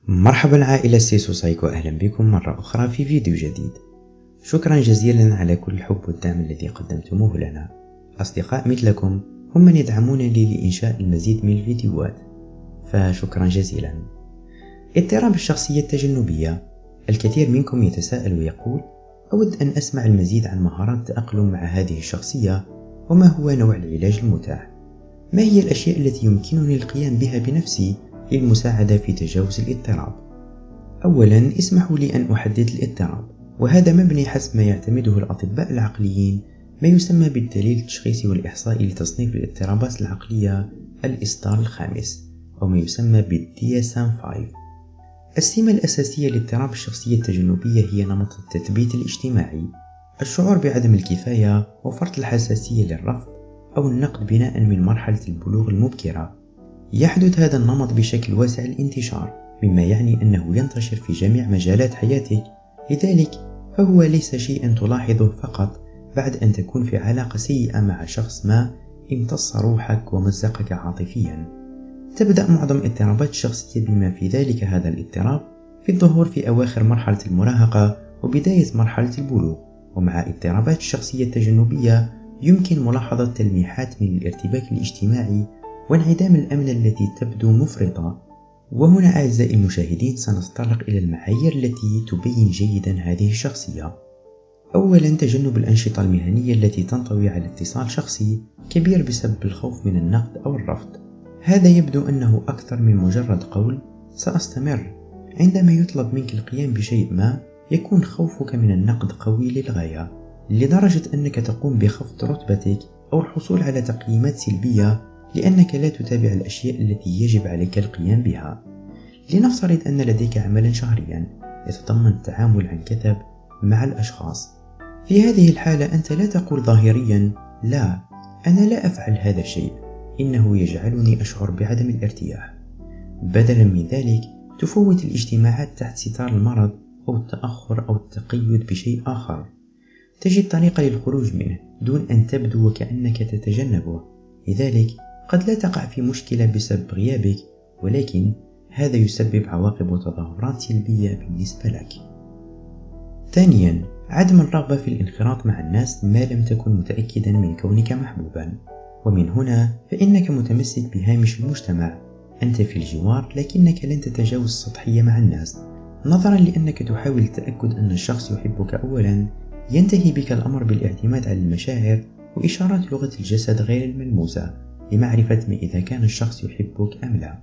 مرحبا عائلة سيسو سايكو، أهلا بكم مرة أخرى في فيديو جديد. شكرا جزيلا على كل الحب والدعم الذي قدمتموه لنا. أصدقاء مثلكم هم من يدعمونني لإنشاء المزيد من الفيديوهات، فشكرا جزيلا. اضطراب الشخصية التجنبية. الكثير منكم يتساءل ويقول: أود أن أسمع المزيد عن مهارات التأقلم مع هذه الشخصية، وما هو نوع العلاج المتاح؟ ما هي الأشياء التي يمكنني القيام بها بنفسي للمساعدة في تجاوز الاضطراب؟ أولا، اسمحوا لي أن أحدد الاضطراب، وهذا مبني حسب ما يعتمده الأطباء العقليين، ما يسمى بالدليل التشخيصي والإحصائي لتصنيف الاضطرابات العقلية الإصدار الخامس، أو ما يسمى بالDSM-5. السمة الأساسية لاضطراب الشخصية التجنبية هي نمط التثبيت الاجتماعي، الشعور بعدم الكفاية وفرط الحساسية للرفض أو النقد بناء من مرحلة البلوغ المبكرة. يحدث هذا النمط بشكل واسع الانتشار، مما يعني أنه ينتشر في جميع مجالات حياتك، لذلك فهو ليس شيئا تلاحظه فقط بعد أن تكون في علاقة سيئة مع شخص ما امتص روحك ومزقك عاطفيا. تبدأ معظم اضطرابات الشخصية بما في ذلك هذا الاضطراب في الظهور في أواخر مرحلة المراهقة وبداية مرحلة البلوغ، ومع اضطرابات الشخصية التجنبية يمكن ملاحظة تلميحات من الارتباك الاجتماعي وانعدام الأمن التي تبدو مفرطة. وهنا أعزائي المشاهدين سنتطرق إلى المعايير التي تبين جيدا هذه الشخصية. أولا، تجنب الأنشطة المهنية التي تنطوي على اتصال شخصي كبير بسبب الخوف من النقد أو الرفض. هذا يبدو أنه أكثر من مجرد قول سأستمر. عندما يطلب منك القيام بشيء ما، يكون خوفك من النقد قوي للغاية، لدرجة أنك تقوم بخفض رتبتك أو الحصول على تقييمات سلبية لأنك لا تتابع الأشياء التي يجب عليك القيام بها. لنفترض أن لديك عملا شهريا يتضمن التعامل عن كثب مع الأشخاص. في هذه الحالة أنت لا تقول ظاهريا: لا، أنا لا أفعل هذا الشيء، إنه يجعلني أشعر بعدم الارتياح. بدلا من ذلك تفوت الاجتماعات تحت ستار المرض أو التأخر أو التقيد بشيء آخر. تجد طريقة للخروج منه دون أن تبدو وكأنك تتجنبه، لذلك قد لا تقع في مشكلة بسبب غيابك، ولكن هذا يسبب عواقب وتظاهرات سلبية بالنسبة لك. ثانيا، عدم الرغبة في الانخراط مع الناس ما لم تكن متأكدا من كونك محبوبا، ومن هنا فإنك متمسك بهامش المجتمع. أنت في الجوار لكنك لن تتجاوز السطحية مع الناس، نظرا لأنك تحاول التأكد أن الشخص يحبك أولا. ينتهي بك الأمر بالاعتماد على المشاعر وإشارات لغة الجسد غير الملموسة لمعرفة ما إذا كان الشخص يحبك أم لا.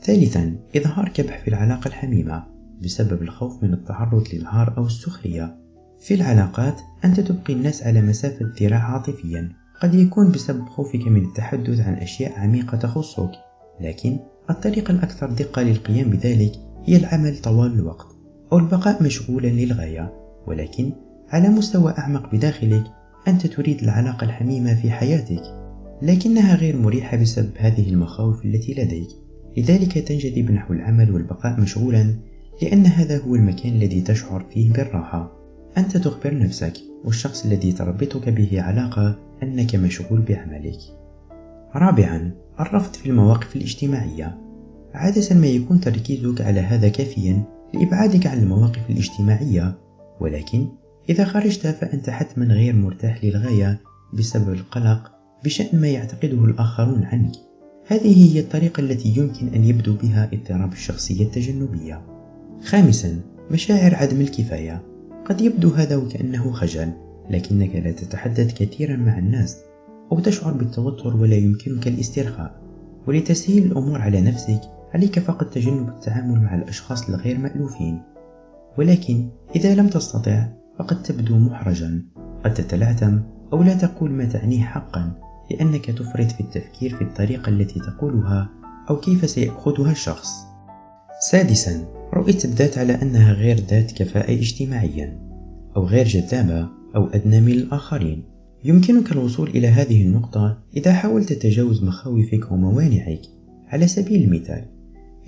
ثالثا، إظهار كبح في العلاقة الحميمة بسبب الخوف من التعرض للعار أو السخرية. في العلاقات أنت تبقي الناس على مسافة ذراع عاطفيا، قد يكون بسبب خوفك من التحدث عن أشياء عميقة تخصك، لكن الطريقة الأكثر دقة للقيام بذلك هي العمل طوال الوقت أو البقاء مشغولا للغاية. ولكن على مستوى أعمق بداخلك أنت تريد العلاقة الحميمة في حياتك، لكنها غير مريحة بسبب هذه المخاوف التي لديك، لذلك تنجذب نحو العمل والبقاء مشغولا، لأن هذا هو المكان الذي تشعر فيه بالراحة. أنت تخبر نفسك والشخص الذي تربطك به علاقة أنك مشغول بعملك. رابعا، الرفض في المواقف الاجتماعية. عادة ما يكون تركيزك على هذا كافيا لإبعادك عن المواقف الاجتماعية، ولكن إذا خرجت فأنت حتما غير مرتاح للغاية بسبب القلق بشأن ما يعتقده الآخرون عنك. هذه هي الطريقة التي يمكن أن يبدو بها اضطراب الشخصية التجنبية. خامسا، مشاعر عدم الكفاية. قد يبدو هذا وكأنه خجل، لكنك لا تتحدث كثيرا مع الناس أو تشعر بالتوتر ولا يمكنك الاسترخاء. ولتسهيل الأمور على نفسك عليك فقط تجنب التعامل مع الأشخاص الغير مألوفين. ولكن إذا لم تستطع فقد تبدو محرجا، قد تتلعثم أو لا تقول ما تعنيه حقا، لأنك تفرط في التفكير في الطريقة التي تقولها أو كيف سيأخذها الشخص. سادسا، رؤية الذات على أنها غير ذات كفاءة اجتماعيا أو غير جذابة أو أدنى من الآخرين. يمكنك الوصول إلى هذه النقطة إذا حاولت تجاوز مخاوفك وموانعك. على سبيل المثال،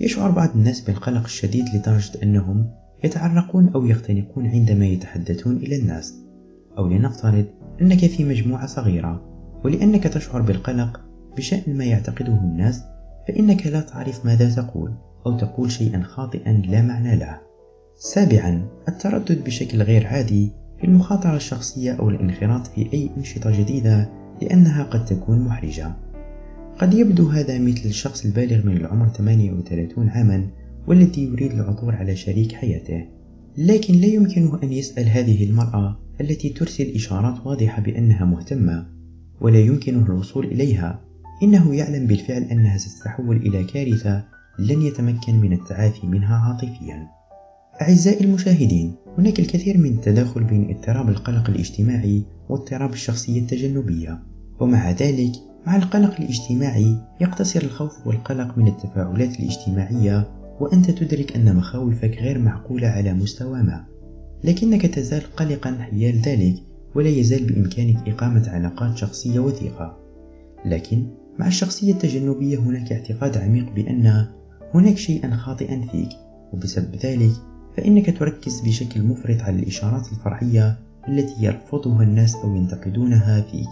يشعر بعض الناس بالقلق الشديد لدرجة أنهم يتعرقون أو يختنقون عندما يتحدثون إلى الناس. أو لنفترض أنك في مجموعة صغيرة، ولأنك تشعر بالقلق بشأن ما يعتقده الناس فإنك لا تعرف ماذا تقول أو تقول شيئا خاطئا لا معنى له. سابعا، التردد بشكل غير عادي في المخاطرة الشخصية أو الانخراط في أي أنشطة جديدة لأنها قد تكون محرجة. قد يبدو هذا مثل الشخص البالغ من العمر 38 عاما والذي يريد العثور على شريك حياته، لكن لا يمكنه أن يسأل هذه المرأة التي ترسل إشارات واضحة بأنها مهتمة ولا يمكنه الوصول إليها. إنه يعلم بالفعل أنها ستتحول إلى كارثة لن يتمكن من التعافي منها عاطفيا. أعزائي المشاهدين، هناك الكثير من التداخل بين اضطراب القلق الاجتماعي واضطراب الشخصية التجنبية، ومع ذلك مع القلق الاجتماعي يقتصر الخوف والقلق من التفاعلات الاجتماعية وأنت تدرك أن مخاوفك غير معقولة على مستوى ما، لكنك تزال قلقا حيال ذلك ولا يزال بإمكانك إقامة علاقات شخصية وثيقة. لكن مع الشخصية التجنبية هناك اعتقاد عميق بأن هناك شيئا خاطئا فيك، وبسبب ذلك فإنك تركز بشكل مفرط على الإشارات الفرحية التي يرفضها الناس أو ينتقدونها فيك،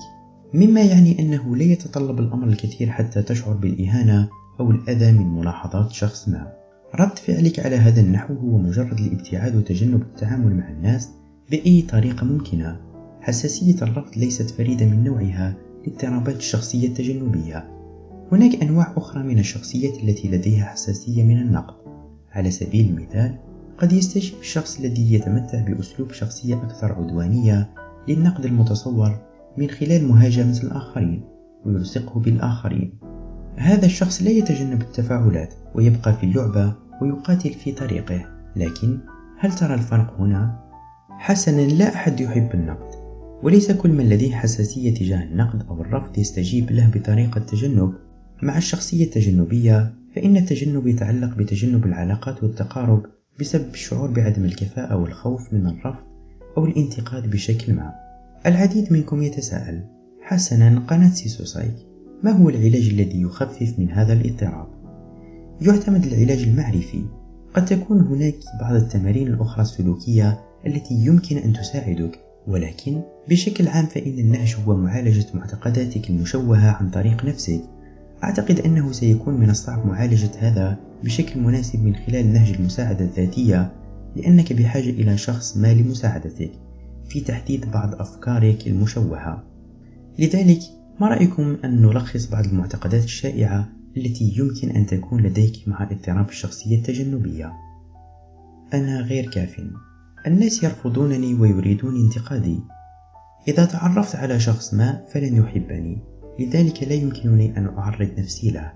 مما يعني أنه لا يتطلب الأمر الكثير حتى تشعر بالإهانة أو الأذى من ملاحظات شخص ما. رد فعلك على هذا النحو هو مجرد الابتعاد وتجنب التعامل مع الناس بأي طريقة ممكنة. حساسية الرفض ليست فريدة من نوعها لاضطرابات الشخصية التجنبية. هناك أنواع أخرى من الشخصيات التي لديها حساسية من النقد. على سبيل المثال، قد يستجيب الشخص الذي يتمتع بأسلوب شخصية أكثر عدوانية للنقد المتصور من خلال مهاجمة الآخرين ويلصقه بالآخرين. هذا الشخص لا يتجنب التفاعلات ويبقى في اللعبة ويقاتل في طريقه. لكن هل ترى الفرق هنا؟ حسنا، لا أحد يحب النقد، وليس كل من لديه حساسية تجاه النقد أو الرفض يستجيب له بطريقة تجنب. مع الشخصية التجنبية فإن التجنب يتعلق بتجنب العلاقات والتقارب بسبب الشعور بعدم الكفاءة والخوف من الرفض أو الانتقاد بشكل ما. العديد منكم يتساءل: حسنا، قناة سيسوسايك، ما هو العلاج الذي يخفف من هذا الاضطراب؟ يعتمد العلاج المعرفي. قد تكون هناك بعض التمارين الأخرى السلوكية التي يمكن أن تساعدك، ولكن بشكل عام فإن النهج هو معالجة معتقداتك المشوهة عن طريق نفسك. أعتقد أنه سيكون من الصعب معالجة هذا بشكل مناسب من خلال نهج المساعدة الذاتية، لأنك بحاجة إلى شخص ما لمساعدتك في تحديد بعض أفكارك المشوهة. لذلك ما رأيكم أن نلخص بعض المعتقدات الشائعة التي يمكن أن تكون لديك مع اضطراب الشخصية التجنبية؟ أنا غير كاف. الناس يرفضونني ويريدون انتقادي. إذا تعرفت على شخص ما فلن يحبني، لذلك لا يمكنني أن أعرض نفسي له.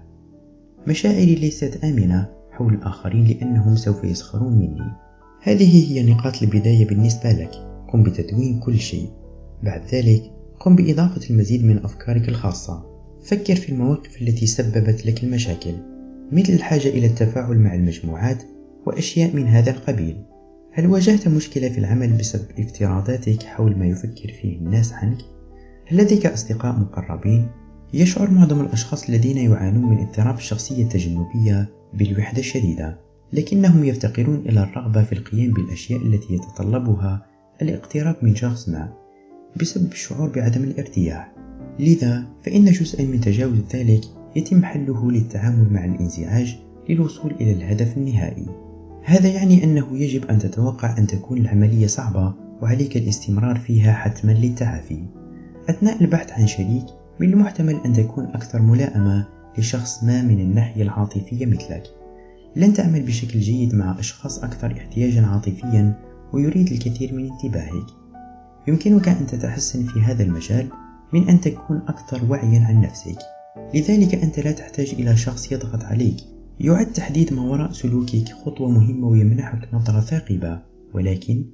مشاعري ليست آمنة حول الآخرين لأنهم سوف يسخرون مني. هذه هي نقاط البداية بالنسبة لك. قم بتدوين كل شيء. بعد ذلك قم بإضافة المزيد من أفكارك الخاصة. فكر في المواقف التي سببت لك المشاكل، مثل الحاجة إلى التفاعل مع المجموعات وأشياء من هذا القبيل. هل واجهت مشكلة في العمل بسبب افتراضاتك حول ما يفكر فيه الناس عنك؟ هل لديك أصدقاء مقربين؟ يشعر معظم الأشخاص الذين يعانون من اضطراب الشخصية التجنبية بالوحدة الشديدة، لكنهم يفتقرون إلى الرغبة في القيام بالأشياء التي يتطلبها الاقتراب من شخص ما بسبب الشعور بعدم الارتياح. لذا فإن جزءا من تجاوز ذلك يتم حله للتعامل مع الانزعاج للوصول إلى الهدف النهائي. هذا يعني أنه يجب أن تتوقع أن تكون العملية صعبة وعليك الاستمرار فيها حتما للتعافي. أثناء البحث عن شريك من المحتمل أن تكون أكثر ملائمة لشخص ما من الناحية العاطفية مثلك. لن تعمل بشكل جيد مع أشخاص أكثر احتياجا عاطفيا ويريد الكثير من انتباهك. يمكنك أن تتحسن في هذا المجال من أن تكون أكثر وعيا عن نفسك. لذلك أنت لا تحتاج إلى شخص يضغط عليك. يعد تحديد ما وراء سلوكك خطوة مهمة ويمنحك نظرة ثاقبة، ولكن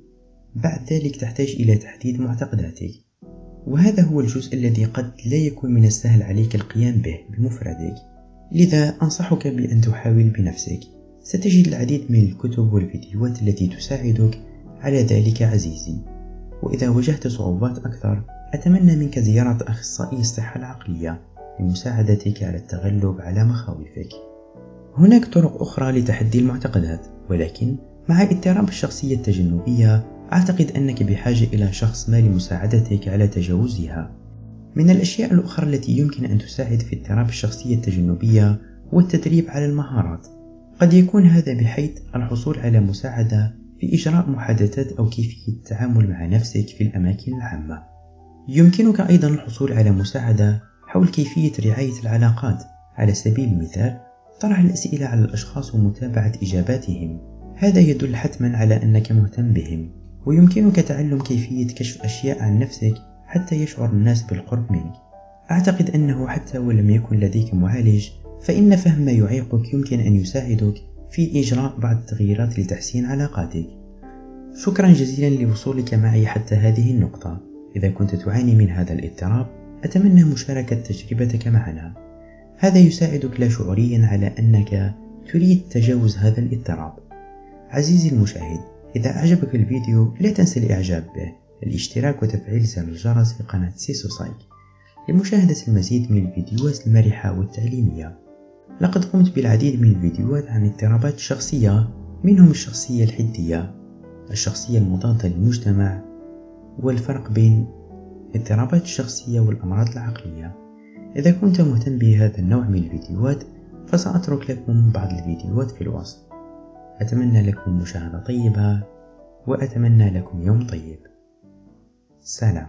بعد ذلك تحتاج إلى تحديد معتقداتك، وهذا هو الجزء الذي قد لا يكون من السهل عليك القيام به بمفردك. لذا أنصحك بأن تحاول بنفسك. ستجد العديد من الكتب والفيديوهات التي تساعدك على ذلك عزيزي. وإذا واجهت صعوبات أكثر أتمنى منك زيارة أخصائي الصحة العقلية لمساعدتك على التغلب على مخاوفك. هناك طرق أخرى لتحدي المعتقدات، ولكن مع اضطراب الشخصية التجنبية أعتقد أنك بحاجة إلى شخص ما لمساعدتك على تجاوزها. من الأشياء الأخرى التي يمكن أن تساعد في اضطراب الشخصية التجنبية هو التدريب على المهارات. قد يكون هذا بحيث الحصول على مساعدة في إجراء محادثات أو كيفية التعامل مع نفسك في الأماكن العامة. يمكنك أيضا الحصول على مساعدة حول كيفية رعاية العلاقات، على سبيل المثال طرح الأسئلة على الأشخاص ومتابعة إجاباتهم. هذا يدل حتما على أنك مهتم بهم، ويمكنك تعلم كيفية كشف أشياء عن نفسك حتى يشعر الناس بالقرب منك. أعتقد أنه حتى ولم يكن لديك معالج، فإن فهم ما يعيقك يمكن أن يساعدك في إجراء بعض التغييرات لتحسين علاقاتك. شكرا جزيلا لوصولك معي حتى هذه النقطة. إذا كنت تعاني من هذا الاضطراب، أتمنى مشاركة تجربتك معنا. هذا يساعدك لا شعوريا على أنك تريد تجاوز هذا الاضطراب. عزيزي المشاهد، إذا أعجبك الفيديو لا تنسى الإعجاب به، الاشتراك وتفعيل زر الجرس في قناة سيسوسايك لمشاهدة المزيد من الفيديوهات المرحة والتعليمية. لقد قمت بالعديد من الفيديوهات عن اضطرابات الشخصية، منهم الشخصية الحدية، الشخصية المضادة للمجتمع، والفرق بين اضطرابات الشخصية والأمراض العقلية. إذا كنت مهتم بهذا النوع من الفيديوهات فسأترك لكم بعض الفيديوهات في الوصف. أتمنى لكم مشاهدة طيبة، وأتمنى لكم يوم طيب. سلام.